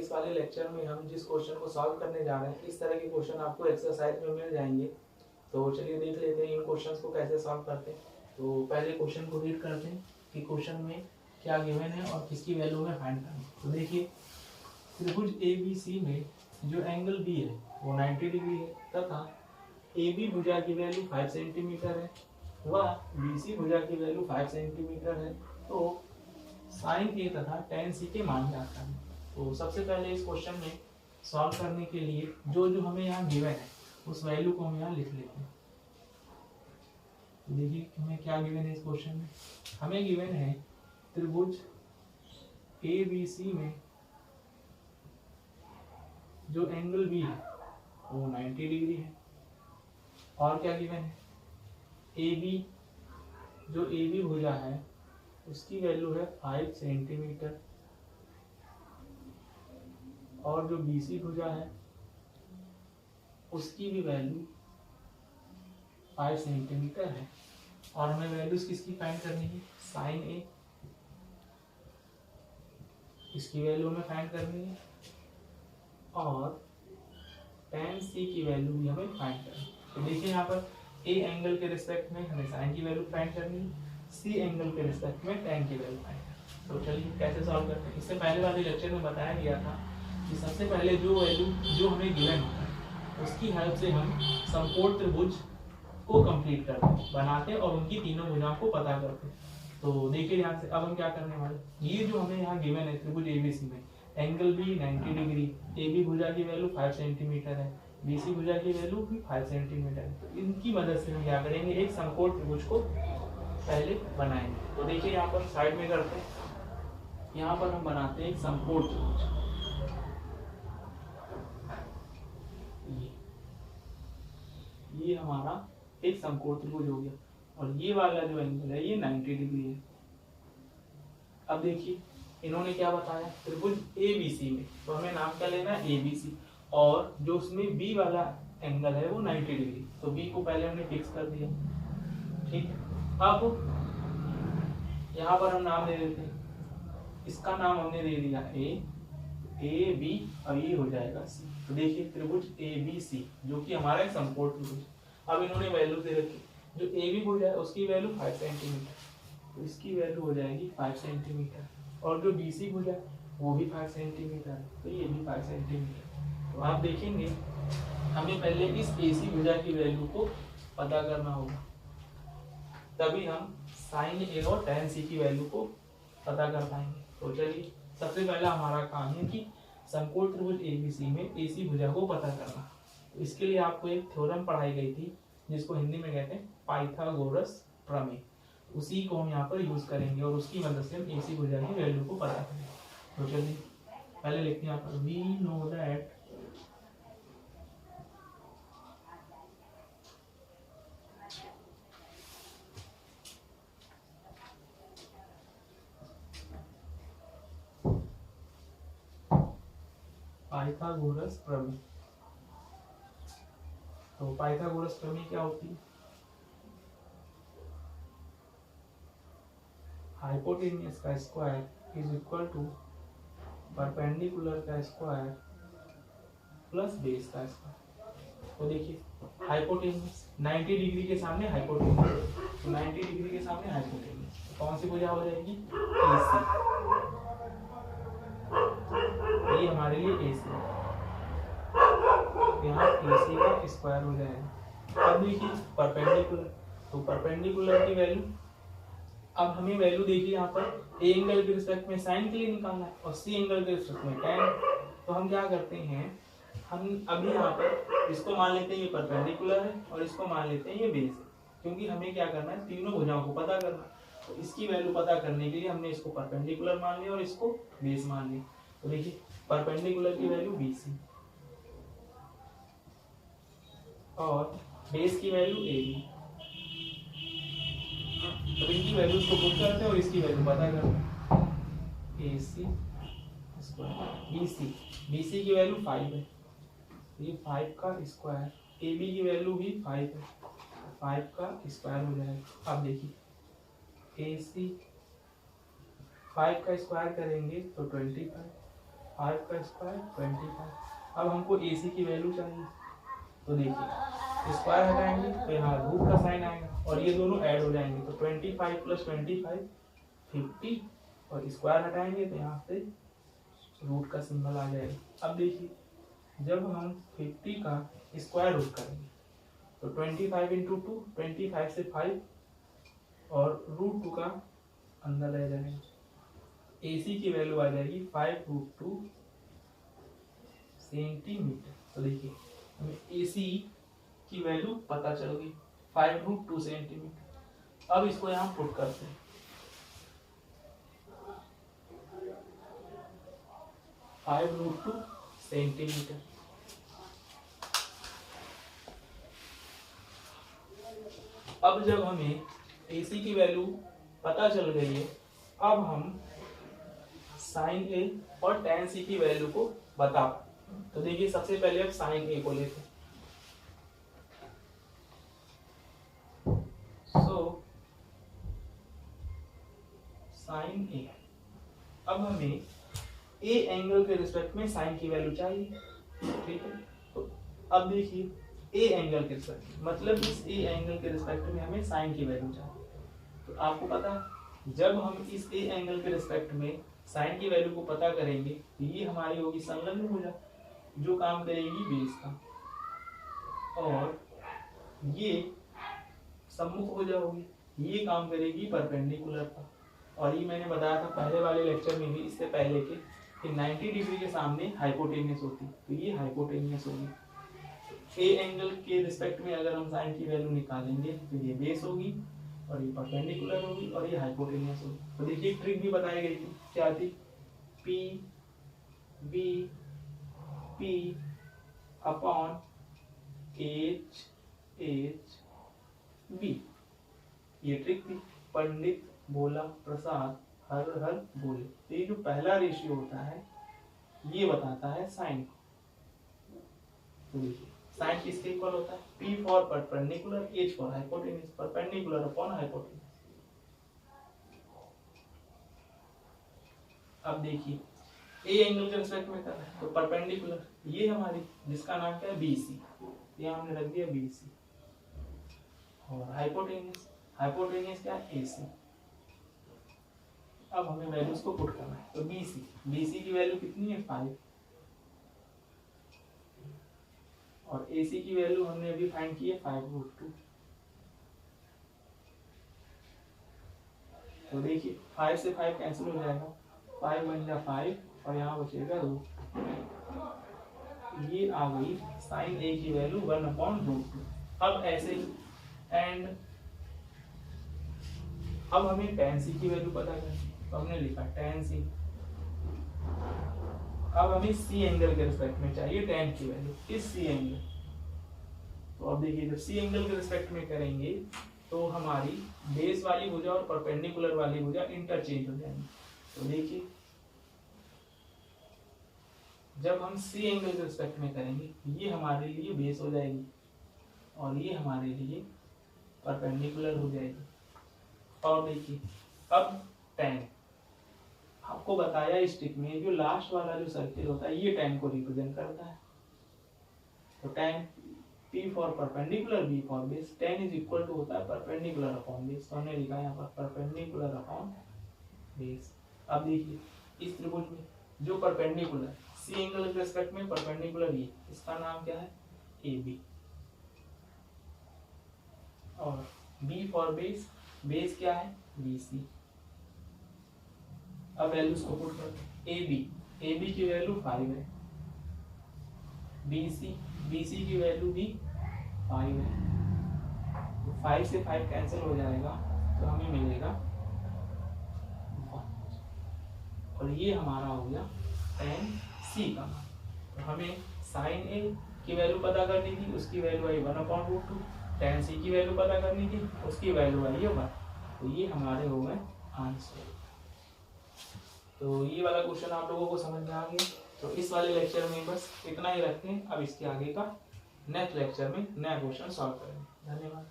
इस वाले लेक्चर में हम जिस क्वेश्चन को सॉल्व करने जा रहे हैं, इस तरह के क्वेश्चन आपको एक्सरसाइज में मिल जाएंगे। तो चलिए देख लेते हैं इन क्वेश्चंस को कैसे सॉल्व करते हैं। तो पहले क्वेश्चन को रीड करते हैं कि क्वेश्चन में क्या गिवन है और किसकी वैल्यू में फाइंड करना है। तो देखिए, त्रिभुज ABC में जो एंगल B है वो 90 डिग्री है तथा AB भुजा की वैल्यू 5 सेंटीमीटर है व BC भुजा की वैल्यू 5 सेंटीमीटर है। तो sin A तथा tan C के मान ज्ञात करना है। तो सबसे पहले इस क्वेश्चन में सॉल्व करने के लिए जो जो हमें यहाँ गिवन है उस वैल्यू को हम यहाँ लिख लेते हैं। देखिए हमें क्या गिवन है इस क्वेश्चन में। हमें गिवन है त्रिभुज ABC में जो एंगल B है वो 90 डिग्री है। और क्या गिवन है, AB जो AB भुजा है उसकी वैल्यू है 5 सेंटीमीटर और जो BC भुजा है उसकी भी वैल्यू 5 सेंटीमीटर है। और हमें वैल्यूज किसकी फाइंड करनी है, साइन A इसकी वैल्यू हमें फाइंड करनी है और tan C की वैल्यू भी हमें फाइंड करनी है। तो देखिए यहाँ पर A एंगल के रिस्पेक्ट में हमें साइन की वैल्यू फाइंड करनी है, C एंगल के रिस्पेक्ट में tan की वैल्यू फाइंड करनी है। तो चलिए कैसे सॉल्व करते हैं। इससे पहले वाले लेक्चर में बताया गया था कि सबसे पहले जो वैल्यू जो हमें गिवन होता है उसकी हेल्प से हम समकोण त्रिभुज को कंप्लीट करते हैं, बनाते हैं और उनकी तीनों भुजाओं को पता करते हैं। तो देखिए यहाँ से अब हम क्या करने वाले, ये जो हमें यहाँ गिवन है त्रिभुज ABC में एंगल B 90 डिग्री, AB भुजा की वैल्यू 5 सेंटीमीटर है, BC भुजा की वैल्यू भी 5 सेंटीमीटर है। तो इनकी मदद से हम क्या करेंगे, एक समकोण त्रिभुज को पहले बनाएंगे। तो देखिए यहाँ पर साइड में करते हैं, यहाँ पर हम बनाते हैं एक समकोण त्रिभुज। ये हमारा एक समकोण त्रिभुज हो गया और ये वाला जो एंगल है ये 90 डिग्री है। अब देखिए इन्होंने क्या बताया, त्रिभुज ABC में, तो हमें नाम क्या लेना है ABC, और जो उसमें B वाला एंगल है वो 90 डिग्री। तो B को पहले हमने फिक्स कर दिया, ठीक। अब यहाँ पर हम नाम दे देते हैं, इसका नाम हमने दे दिया A B और ये हो जाएगा C। तो देखिए त्रिभुज ABC जो कि हमारा एक समकोण त्रिभुज। अब इन्होंने वैल्यू दे रखी, जो AB भुजा है उसकी वैल्यू 5 सेंटीमीटर, तो इसकी वैल्यू हो जाएगी 5 सेंटीमीटर, और जो BC भुजा है वो भी 5 सेंटीमीटर, तो ये भी 5 सेंटीमीटर। तो आप देखेंगे हमें पहले इस AC भुजा की वैल्यू को पता करना होगा, तभी हम साइन A और tan C की वैल्यू को पता कर पाएंगे। तो चलिए सबसे पहला हमारा काम है कि समकोण त्रिभुज ABC में AC भुजा को पता करना। तो इसके लिए आपको एक थ्योरम पढ़ाई गई थी जिसको हिंदी में कहते हैं पाइथागोरस प्रमेय, उसी को हम यहाँ पर यूज करेंगे और उसकी मदद से हम AC भुजा की वैल्यू को पता करेंगे। तो चलिए पहले लिखते हैं यहाँ पर, वी नो दैट पाइथागोरस प्रमेय। तो पाइथागोरस प्रमेय क्या होती है, हाइपोटेन्यूज का square is equal to perpendicular का स्क्वायर प्लस बेस का स्क्वायर। तो देखिए हाइपोटेन्यूज 90 डिग्री के सामने हाइपोटेन्यूज, तो 90 डिग्री के सामने हाइपोटेन्यूज कौन सी भुजा हो जाएगी, AC। ये हमारे लिए AC है, यहाँ AC का स्क्वायर हो जाएगा। अब देखिए परपेंडिकुलर, तो परपेंडिकुलर की वैल्यू, अब हमें वैल्यू देखिए यहाँ पर A एंगल के रिस्पेक्ट में साइन के लिए निकालना है और C एंगल के रिस्पेक्ट में tan। तो हम क्या करते हैं, हम अभी यहाँ पर इसको मान लेते हैं ये परपेंडिकुलर है और इसको मान लेते हैं ये बेस है, क्योंकि हमें क्या करना है, तीनों भुजाओं को पता करना है। तो इसकी वैल्यू पता करने के लिए हमने इसको परपेंडिकुलर मान लिया और इसको बेस मान लिया। तो देखिए परपेंडिकुलर की वैल्यू BC और बेस की वैल्यू AB। तो इनकी वैल्यूज को पुट करते हैं और इसकी वैल्यू पता करते हैं, AC स्क्वायर BC की वैल्यू 5 है, ये 5 का स्क्वायर, AB की वैल्यू भी 5 है, 5 का स्क्वायर हो जाएगा। अब देखिए AC 5 का स्क्वायर करेंगे तो 25 5 का स्क्वायर 25। अब हमको AC की वैल्यू चाहिए, तो देखिए स्क्वायर हटाएंगे तो यहाँ रूट का साइन आएगा और ये दोनों ऐड हो जाएंगे, तो 25 + 25 50 और स्क्वायर हटाएंगे तो यहाँ से रूट का सिंबल आ जाएगा। अब देखिए जब हम 50 का स्क्वायर रूट करेंगे तो 25 × 2 25 से 5 और √2 का अंदर रह जाएगा। AC की वैल्यू आ जाएगी 5√2 सेंटीमीटर। तो देखिए हमें AC की वैल्यू पता चल गई 5√2 सेंटीमीटर। अब इसको यहाँ पुट करते हैं, 5√2 सेंटीमीटर। अब जब हमें AC की वैल्यू पता चल गई है, अब हम sin A और tan C की वैल्यू को बता। तो देखिए सबसे पहले अब sin A को लेते हैं। सो sin A, अब हमें A एंगल के रिस्पेक्ट में sin की वैल्यू चाहिए, ठीक है। तो अब देखिए A एंगल के रिस्पेक्ट मतलब इस A एंगल के रिस्पेक्ट में हमें sin की वैल्यू चाहिए। तो आपको पता है जब हम इस A एंगल के रिस्पेक्ट में sin की वैल्यू को पता करेंगे तो ये हमारी होगी संलग्न भुजा जो काम करेगी बेस का, और ये सम्मुख भुजा होगी ये काम करेगी परपेंडिकुलर का। और ये मैंने बताया था पहले वाले लेक्चर में भी, इससे पहले के, कि 90 डिग्री के सामने हाइपोटेनियस होती, तो ये हाइपोटेनियस होगी। ए एंगल के रिस्पेक्ट में अगर हम साइन की वैल्यू निकालेंगे तो ये बेस होगी और ये परपेंडिकुलर होगी और ये हाइपोटेनियस होगी। तो देखिए ट्रिक भी बताई गई थी, क्या थी, P B P upon H H B, ये ट्रिक थी। पंडित बोला प्रसाद हर हर बोले, तो ये जो पहला रेशियो होता है ये बताता है साइन को। तो देखिए साइन किसके इक्वल होता है, P for perpendicular, H for hypotenuse, perpendicular upon hypotenuse. अब देखिए ए एंगल के रिस्पेक्ट में कर रहा है तो परपेंडिकुलर ये हमारी जिसका नाम क्या है BC, ये हमने रख दिया BC, और हाइपोटेन्यूज हाइपोटेन्यूज क्या है AC। अब हमें वैल्यूज को पुट करना है, तो BC की वैल्यू कितनी है 5 और AC की वैल्यू हमने अभी फाइंड की है 5√2। तो देखिए 5 से 5 कैंसिल हो जाएगा, 5 बन जा 5 और यहाँ बचेगा रूट। ये आ गई साइन A की वैल्यू 1/√2। अब ऐसे ही एंड अब हमें tan C की वैल्यू पता करनी, तो हमने लिखा tan C। अब हमें C एंगल के रिस्पेक्ट में चाहिए tan की वैल्यू, किस C एंगल। तो अब देखिए जब C एंगल के रिस्पेक्ट में करेंगे तो हमारी बेस वाली भुजा और परपेंडिकुलर वाली भुजा इंटरचेंज हो जाएंगी। तो देखिए जब हम C एंगल के रिस्पेक्ट में करेंगे ये हमारे लिए बेस हो जाएगी और ये हमारे लिए परपेंडिकुलर हो जाएगी। और देखिए अब tan, आपको बताया इस ट्रिक में जो लास्ट वाला जो सर्किल होता है ये tan को रिप्रेजेंट करता है। तो tan P for perpendicular, B for base, tan is equal to होता है परपेंडिकुलर अपॉन बेस, तो हमने लिखा है यहाँ पर परपेंडिकुलर अपॉन बेस। अब देखिए इस त्रिभुज में जो परपेंडिकुलर C एंगल के रिस्पेक्ट में परपेंडिकुलर ये, इसका नाम क्या है AB, और B फॉर बेस, बेस क्या है BC। अब वैल्यूज को पुट करते हैं, AB की वैल्यू 5 है, BC की वैल्यू भी 5 है, तो 5 से 5 कैंसिल हो जाएगा तो हमें मिलेगा 1 और ये हमारा हो गया tan C का मान। तो हमें sin A की वैल्यू पता करनी थी, उसकी वैल्यू आई 1/√2, tan C की वैल्यू पता करनी थी, उसकी वैल्यू आई है 1। तो ये हमारे हो गए आंसर। तो ये वाला क्वेश्चन आप लोगों को समझ में आ गया। तो इस वाले लेक्चर में बस इतना ही रखते हैं, अब इसके आगे का नेक्स्ट लेक्चर में नया क्वेश्चन सॉल्व करेंगे। धन्यवाद।